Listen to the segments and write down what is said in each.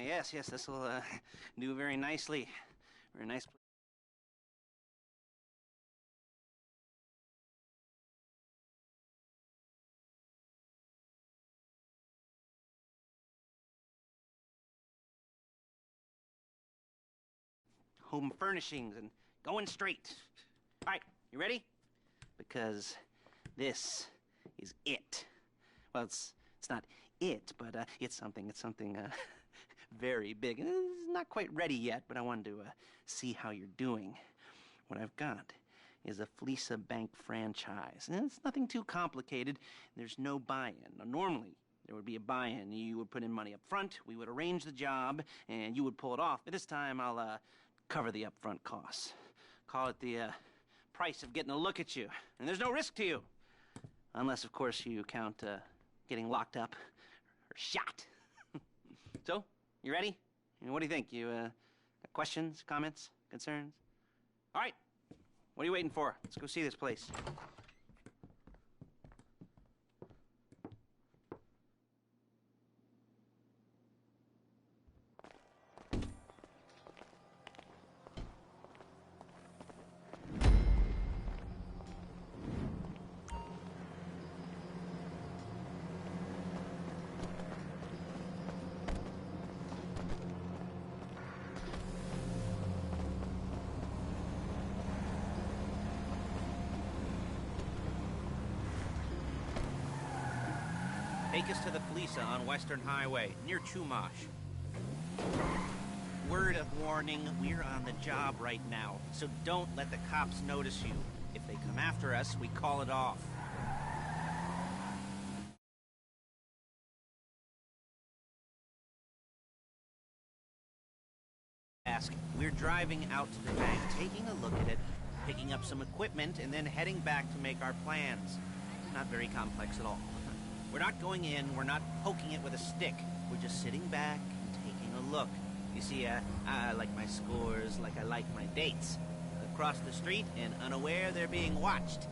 Yes, yes, this will do very nicely. Very nice. Home furnishings and going straight. All right, you ready? Because this is it. Well, it's not it, but it's something. It's something very big. It's not quite ready yet, but I wanted to see how you're doing. What I've got is a FLEECA bank franchise. And it's nothing too complicated. There's no buy-in. Now, normally, there would be a buy-in. You would put in money up front, we would arrange the job, and you would pull it off. But this time, I'll cover the upfront costs. Call it the price of getting a look at you. And there's no risk to you. Unless, of course, you count getting locked up or shot. So, you ready? What do you think? You got questions, comments, concerns? All right. What are you waiting for? Let's go see this place. Take us to the FLEECA on Western Highway, near Chumash. Word of warning, we're on the job right now, so don't let the cops notice you. If they come after us, we call it off. We're driving out to the bank, taking a look at it, picking up some equipment, and then heading back to make our plans. Not very complex at all. We're not going in, we're not poking it with a stick. We're just sitting back and taking a look. You see, I like my scores like I like my dates. Across the street and unaware they're being watched.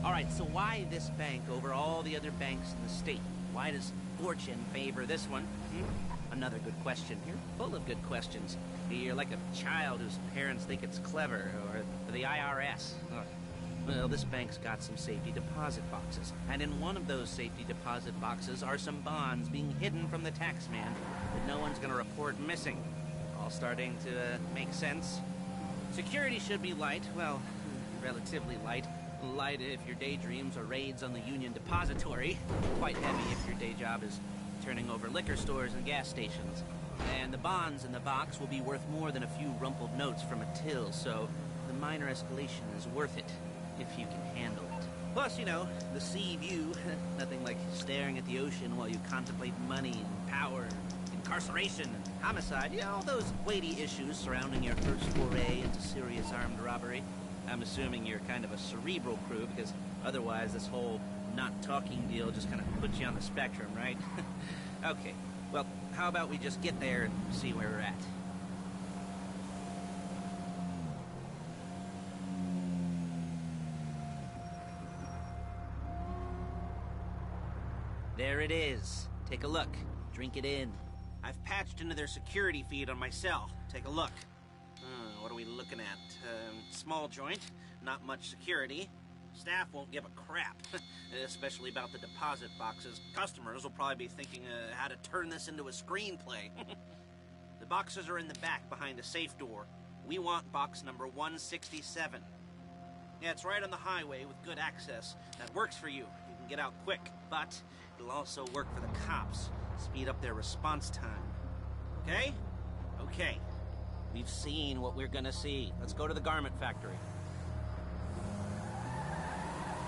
Alright, so why this bank over all the other banks in the state? Why does fortune favor this one? Another good question. You're full of good questions. You're like a child whose parents think it's clever, or the IRS. Well, this bank's got some safety deposit boxes, and in one of those safety deposit boxes are some bonds being hidden from the tax man that no one's gonna report missing. All starting to make sense. Security should be light, well, relatively light. Light if your daydreams are raids on the Union Depository. Quite heavy if your day job is turning over liquor stores and gas stations. And the bonds in the box will be worth more than a few rumpled notes from a till, so the minor escalation is worth it, if you can handle it. Plus, you know, the sea view, nothing like staring at the ocean while you contemplate money and power, incarceration and homicide, you know, all those weighty issues surrounding your first foray into serious armed robbery. I'm assuming you're kind of a cerebral crew, because otherwise this whole not talking deal just kind of puts you on the spectrum, right? Okay, well, how about we just get there and see where we're at? There it is. Take a look. Drink it in. I've patched into their security feed on my cell. Take a look. What are we looking at? Small joint, not much security. Staff won't give a crap, especially about the deposit boxes. Customers will probably be thinking how to turn this into a screenplay. The boxes are in the back behind a safe door. We want box number 167. Yeah, it's right on the highway with good access. That works for you. You can get out quick, but it'll also work for the cops. Speed up their response time. Okay? Okay. We've seen what we're gonna see. Let's go to the garment factory.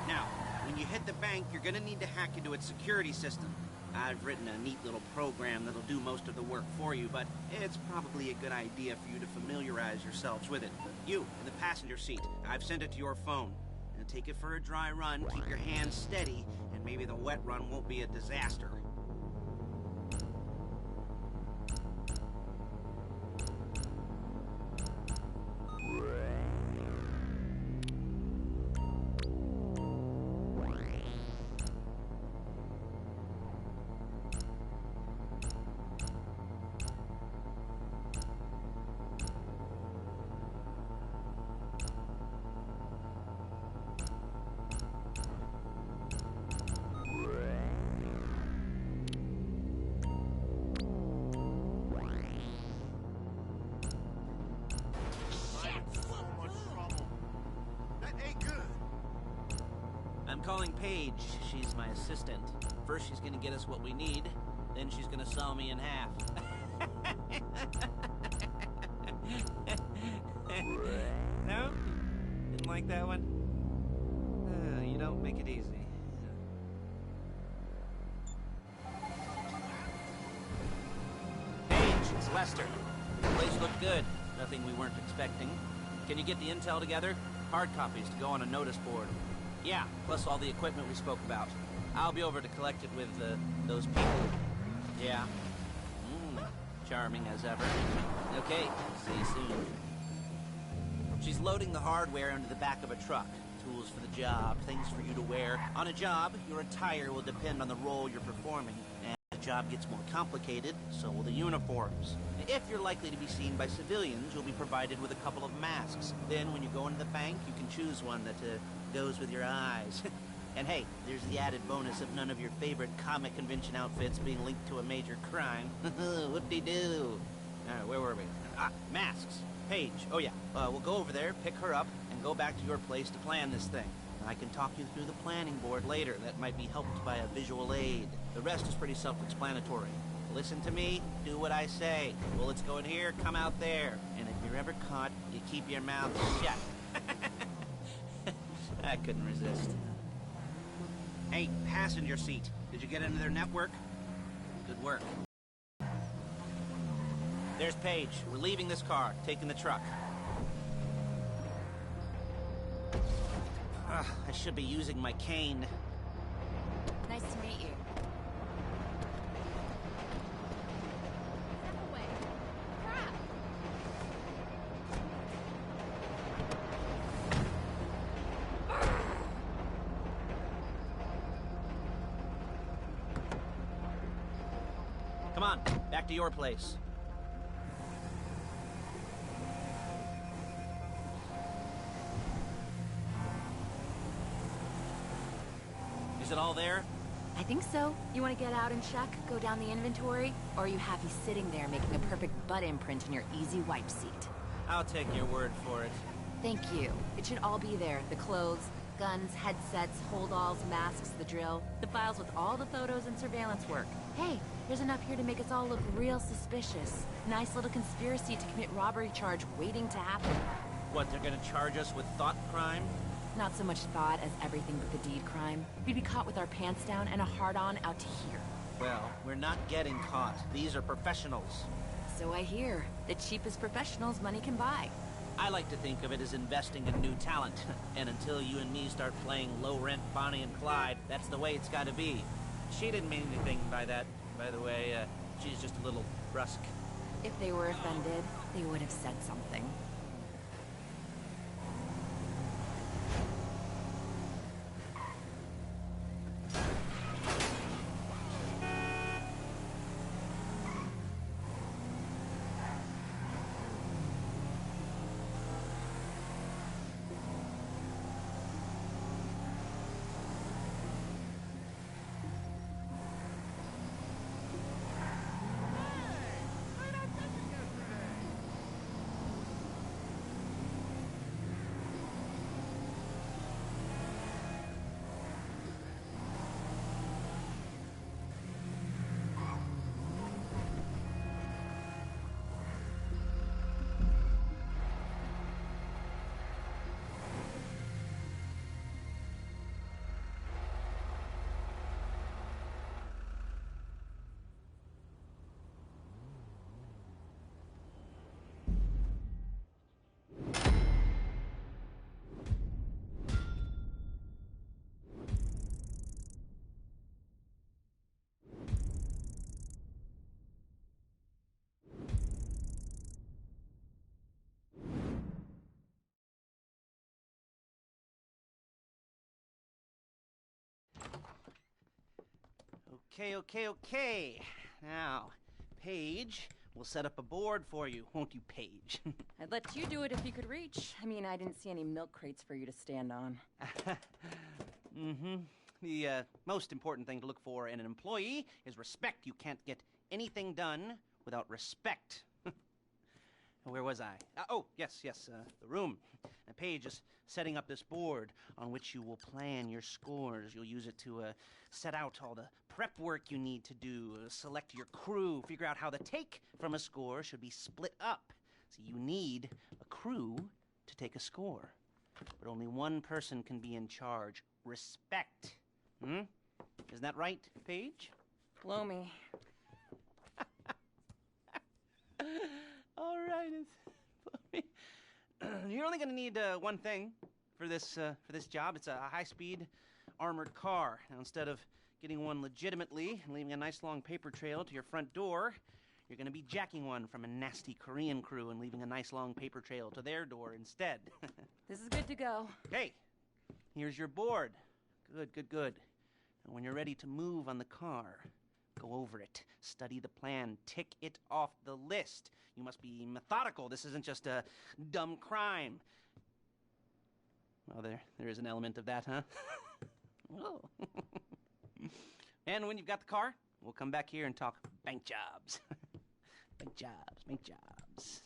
Now, when you hit the bank, you're gonna need to hack into its security system. I've written a neat little program that'll do most of the work for you, but it's probably a good idea for you to familiarize yourselves with it. You, in the passenger seat, I've sent it to your phone. And take it for a dry run, keep your hands steady, and maybe the wet run won't be a disaster. I'm calling Paige. She's my assistant. First she's gonna get us what we need, then she's gonna saw me in half. No? Didn't like that one? You don't make it easy. Paige, it's Lester. The place looked good. Nothing we weren't expecting. Can you get the intel together? Hard copies to go on a notice board. Yeah, plus all the equipment we spoke about. I'll be over to collect it with, those people. Yeah. Charming as ever. Okay, see you soon. She's loading the hardware into the back of a truck. Tools for the job, things for you to wear. On a job, your attire will depend on the role you're performing. And as the job gets more complicated, so will the uniforms. If you're likely to be seen by civilians, you'll be provided with a couple of masks. Then when you go into the bank, you can choose one that, goes with your eyes. And hey, there's the added bonus of none of your favorite comic convention outfits being linked to a major crime. Whoop-de-doo. Where were we? Masks. Paige. Oh yeah, we'll go over there, pick her up, and go back to your place to plan this thing. I can talk you through the planning board later. That might be helped by a visual aid. The rest is pretty self-explanatory. Listen to me, do what I say. Bullets go in here, come out there. And if you're ever caught, you keep your mouth shut. I couldn't resist. Hey, passenger seat. Did you get into their network? Good work. There's Paige. We're leaving this car, taking the truck. I should be using my cane. Nice to meet you. Step away. Crap! Come on, back to your place. Is it all there? I think so. You want to get out and check? Go down the inventory? Or are you happy sitting there making a perfect butt imprint in your easy wipe seat? I'll take your word for it. Thank you. It should all be there. The clothes, guns, headsets, hold-alls, masks, the drill. The files with all the photos and surveillance work. Hey, there's enough here to make us all look real suspicious. Nice little conspiracy to commit robbery charge waiting to happen. What, they're gonna charge us with thought crime? Not so much thought as everything but the deed crime. We'd be caught with our pants down and a hard-on out to here. Well, we're not getting caught. These are professionals. So I hear. The cheapest professionals money can buy. I like to think of it as investing in new talent. And until you and me start playing low-rent Bonnie and Clyde, that's the way it's gotta be. She didn't mean anything by that, by the way. She's just a little brusque. If they were offended, they would have said something. Okay. Now, Paige, we'll set up a board for you, won't you, Paige? I'd let you do it if you could reach. I mean, I didn't see any milk crates for you to stand on. The most important thing to look for in an employee is respect. You can't get anything done without respect. Where was I? Yes, the room. Paige is setting up this board on which you will plan your scores. You'll use it to set out all the prep work you need to do, select your crew, figure out how the take from a score should be split up. So you need a crew to take a score. But only one person can be in charge. Respect. Isn't that right, Paige? Blow me. All right. You're only going to need one thing for this job. It's a high-speed armored car. Now, instead of getting one legitimately and leaving a nice long paper trail to your front door, you're going to be jacking one from a nasty Korean crew and leaving a nice long paper trail to their door instead. This is good to go. Hey, here's your board. Good. And when you're ready to move on the car, go over it, study the plan, tick it off the list. You must be methodical. This isn't just a dumb crime. Well, there is an element of that, huh? Oh. And when you've got the car, we'll come back here and talk bank jobs. Bank jobs.